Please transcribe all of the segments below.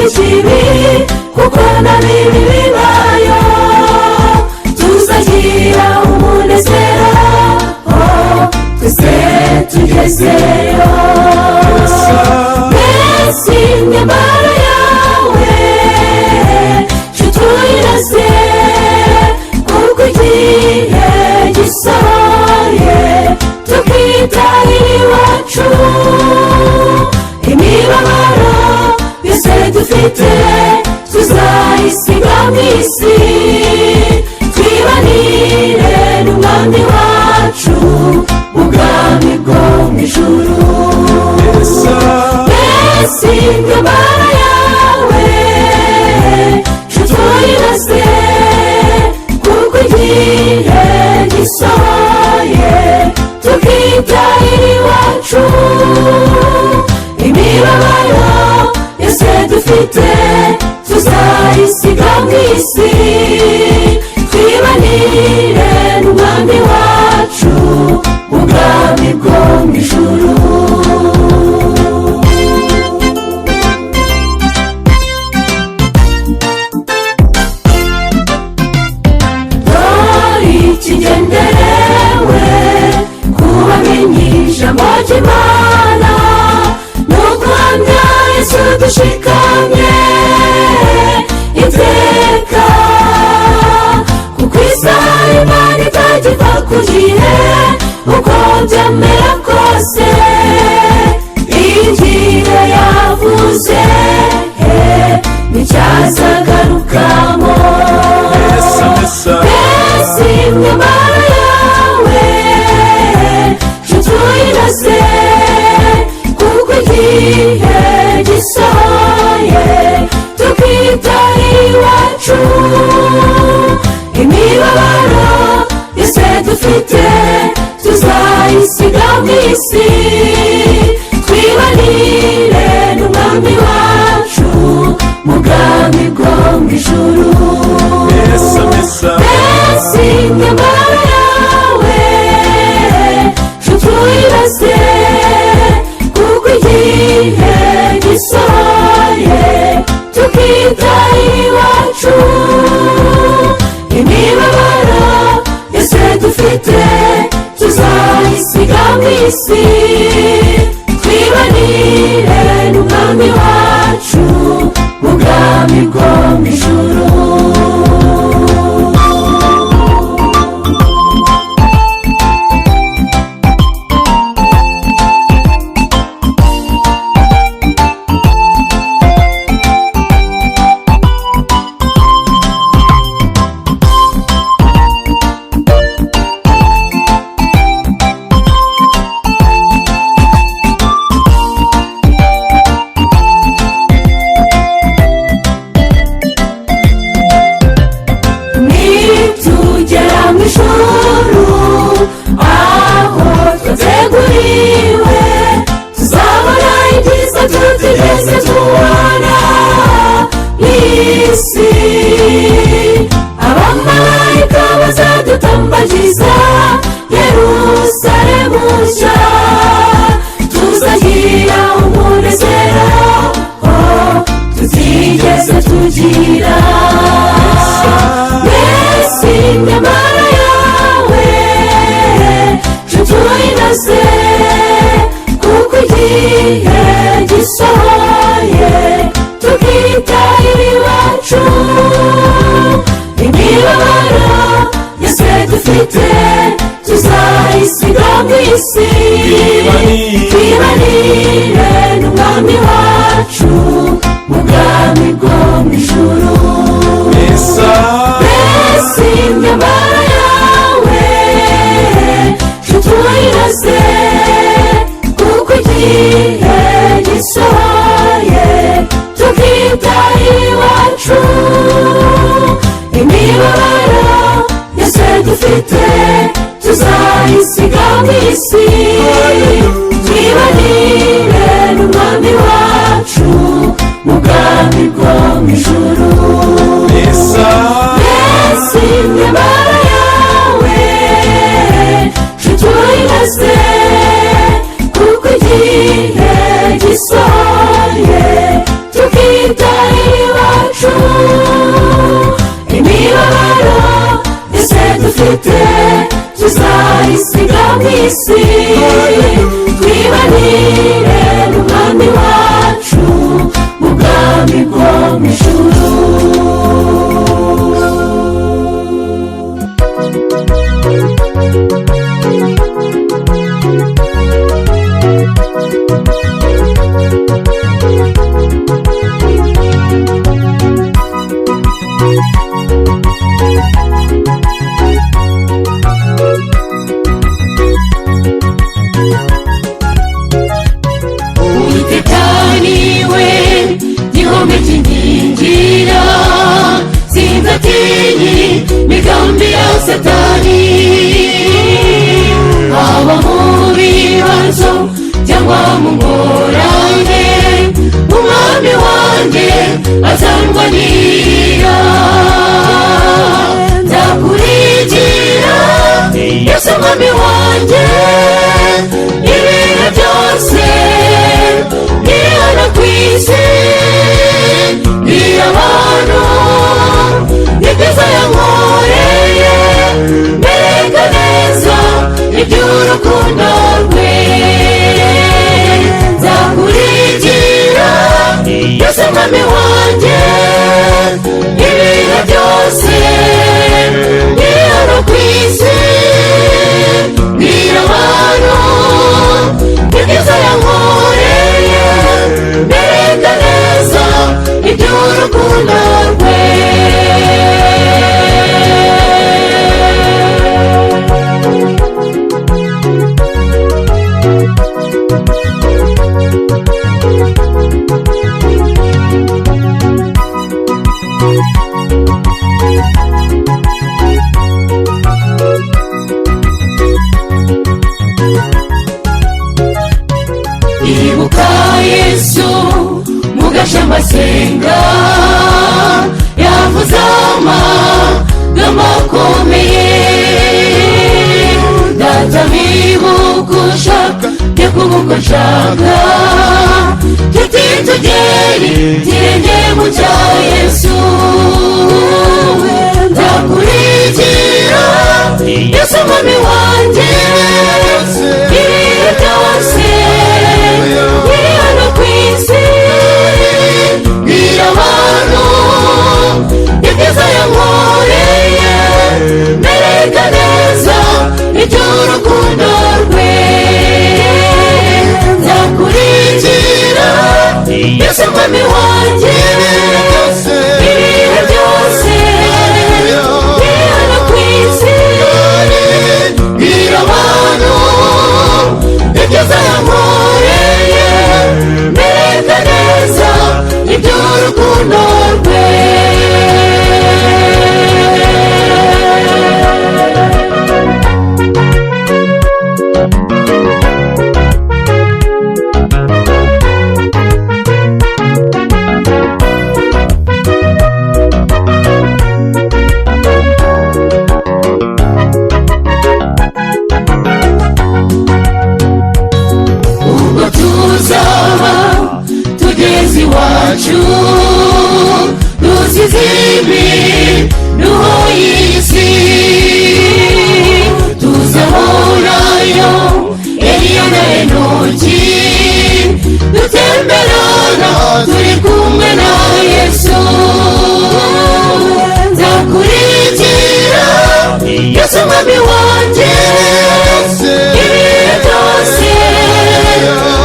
ikibi kuko na bibi bibayo tuzagira umunezero twese tugezeyo. mbese imyambaro yawe nshuti uyirase kuko igihe gisohoye tukitahira iwacu. imibabaro yose dufite tuzayisiga mu isi twibanire n'umwami wacu mu bwami bwo mu ijuru. mbese imyambaro yawe nshuti uyirase kuko igihe gisohoye tukitahira iwacu. imibabaro yose dufite tuzayisiga mu isi twibanire n'umwami wacu mu bwami bwo mu ijuru. dore ikigenderewe kubamenye ijambo ry'Imana n'uguhamya Yesu dushikamye iteka, kuko isaha Imana itagiva ku gihe uko byamera kose. igihe yavuze nticyazagarukamo. mbese imyambaro yawe nshuti uyirase kuko igihe gisohoye tukitahira iwacu. imibabaro yose dufite tuzayisiga mu isi twibanire n'umwami wacu mu bwami bwo mu ijuru. mbese imyambaro yawe nshuti uyirase kuko igihe gisohoye tukitahira iwacu. imibabaro yose dufite tuzayisiga mu isi twibanire n'umwami wacu mu bwami bwo mu ijuru. abamarayika bazadutambagiza Yerusalemu nshya tuzagira umunezero tutigeze tugira. mbese imyambaro yawe nshuti uyirase kuko igihe gisohoye tukitahira iwacu. imibabaro yose dufite tuzayisiga mu isi twibanire n'umwami wacu mu bwami bwo mu ijuru. mbese imyambaro yawe nshuti uyirase kuko igihe gisohoye tukitahira iwacu. imibabaro yose dufite tuzayisiga mu isi twibanire n'umwami wacu mu bwami bwo mu ijuru. mbese imyambaro yawe nshuti uyirase kuko igihe gisohoye tukitahira umwitahiri wacu. Imibabaro yose dufite tuzayisiga mu isi, twibanire n'umwami wacu mu bwami bwo mu ijuru. Uwiteka gihome kinkingira, sinzatinye migambi ya Satani. Haba mu bibazo cyangwa mu ngorane, umwami wanjye azandwanira. Nzakurikira Yesu umwami wanjye ibihe byose. Ni hano ku isi, ni abantu, ni byiza yankoreye, mbega neza iby'urukundo rwe. Nzakurikira Yesu umwami wanjye ibihe byose. Ni hano ku isi, ni abantu, ni byiza yankoreye, mbega neza iby'urukundo rwe. Ibuka Yesu mu gashamba asenga, yavuze amagambo akomeye. Data bibuka ushaka byo kubuka nshaka, tuti tugere kirenge mu cya Yesu. Nzakurikira Yesu umwami wanjye ibihe byose. Ni hano ku isi, ni abantu, ni byiza yankoreye, mbega neza iby'urukundo rwe. Nzakurikira Yesu umwami wanjye ibihe byose. Ni hano ku isi, ni abantu, ni byiza yankoreye, mbega neza iby'urukundo rwe. Ubwo tuzaba tugeze iwacu, dusize imiruho y'isi, tuzahurayo Eliya na Henoki, dutemberana turi kumwe na Yesu. Nzakurikira Yesu umwami wanjye ibihe byose.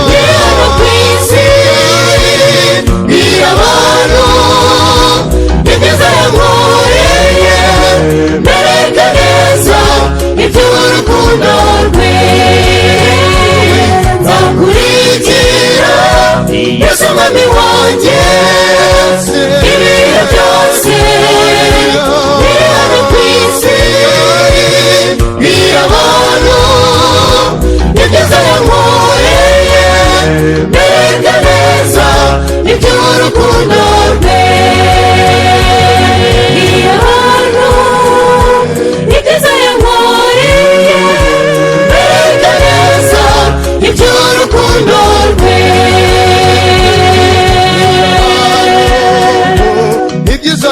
Ni hano ku isi, ni abantu, ni byiza yankoreye, mbega neza iby'urukundo rwe. Nzakurikira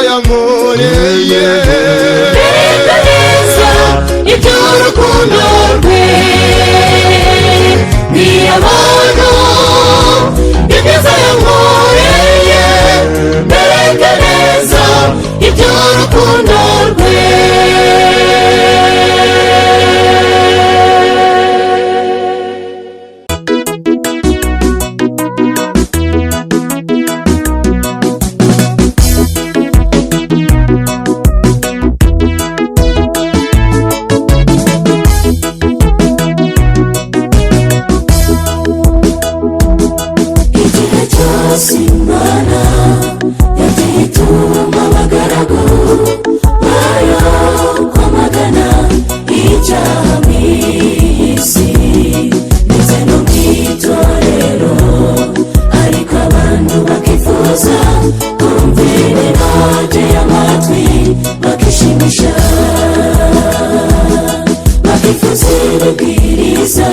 yankoreye berekaniza iby'urukundo rwe ni abantu ibyiza yankoreye berekaniza iby'urukundo rwe Imana yagiye ituma abagaragu bayo kwamagana icyaha mu isi ndetse no mu itorero, ariko abantu bakifuza kumvira inogeye amatwi bakishimisha, bakifuza ibibwiriza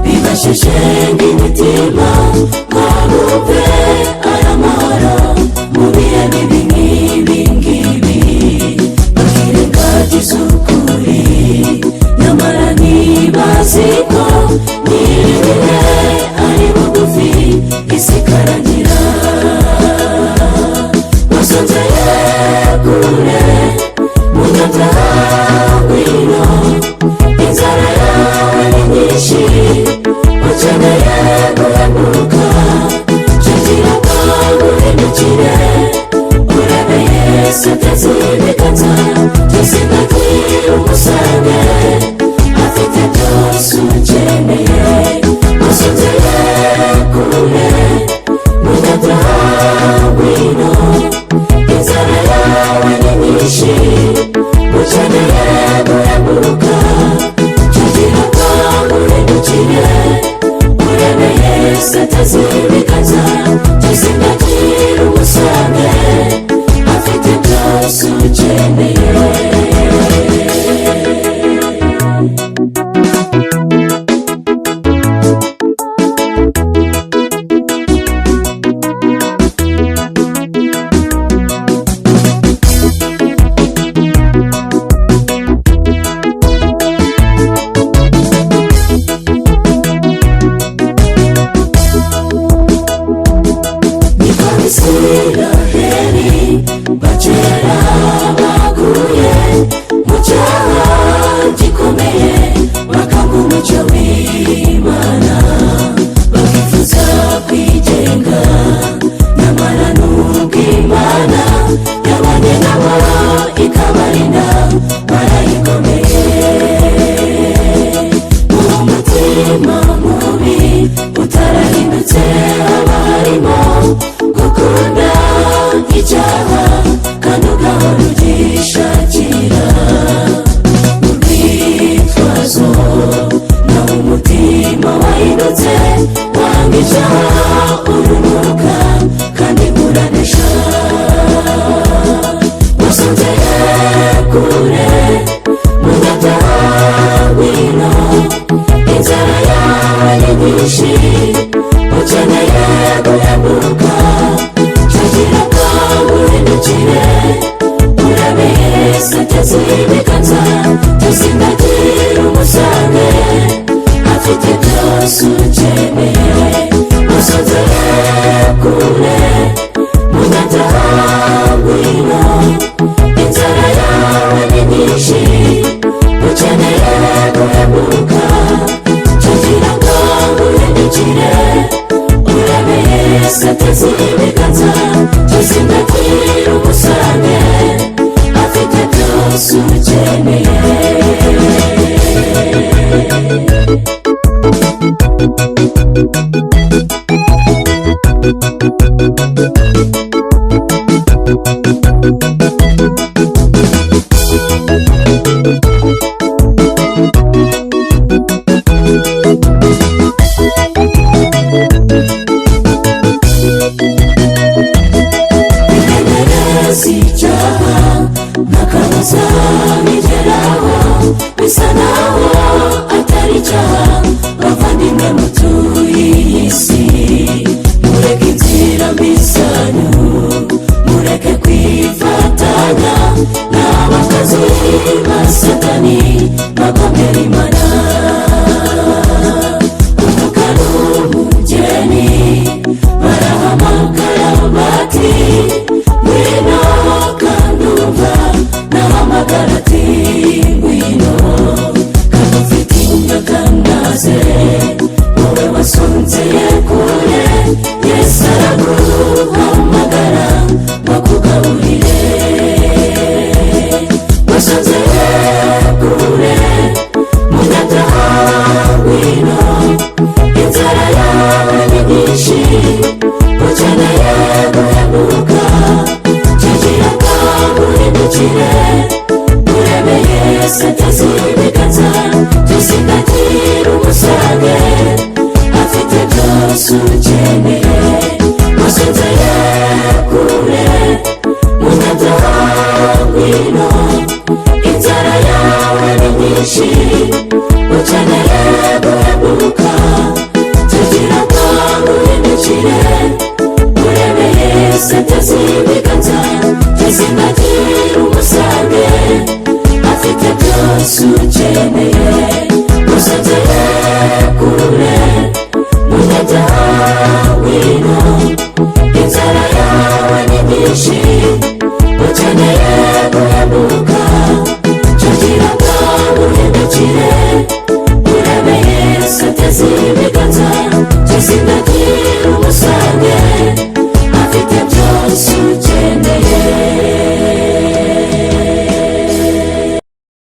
bibashije nk'imitima ngo bumve aya mahoro mu bihe bibi nk'ibi ngibi, bakirengagiza ukuri nyamara ntibazi ko n'ibihe ari bugufi isi ikarangira. wasonzeye kure munyabyaha ngwino, inzara yawe ni nyinshi ukeneye guhemuka, shagira bwangu uhindukire urebe Yesu ateze ibiganza tusindagira umusange afite byose ukeneye. wasonzeye kure munyabyaha ngwino, inzara yawe ni nyinshi ukeneye guhemuka, shagira bwangu uhindukire urebe Yesu ateze ibiganza tusindagira umusange afite byose ukeneye. Isiraheli bakera baguye mu cyaha gikomeye, bakanga umucyo w'Imana bakifuza kwigenga, nyamara nubwo Imana yabanye nabo ikabarinda barayigomeye. umutima mubi utarahindutse haba harimo gukunda icyaha kandi ugahora ugishakira urwitwazo, naho umutima wahindutse wanga icyaha urunuka kandi uranesha. wasonzeye kure munyabyaha ngwino, inzara yawe ni nyinshi ukeneye guhemuka, shagira bwangu uhindukire urebe Yesu ateze ibiganza tusindagira umusange afite byose ukeneye. wasonzeye kure munyabyaha ngwino, inzara yawe ni nyinshi ukeneye guhemuka, shagira bwangu uhindukire urebe Yesu ateze ibiganza tusindagira umusange afite byose ukeneye. icyaha n'akabuza bigeraho bisa naho atari icyaha. bavandimwe mutuye iyi si, mureke inzira mbi zanyu, mureke kwiva wese ateze ibiganza tuzindagira umusange afite byose ukeneye wasezeye kure munyabyaha inzara yawe ni nyinshi ukeneye guhemuka tugira ngo uhindukire urebe Yesu ateze ibiganza tuzindagira umusange afite byose ukeneye wasezeye kure munyabyaha inzara yawe ni nyinshi ukeneye guhemuka tugira ngo uhindukire urebe Yesu ateze ibiganza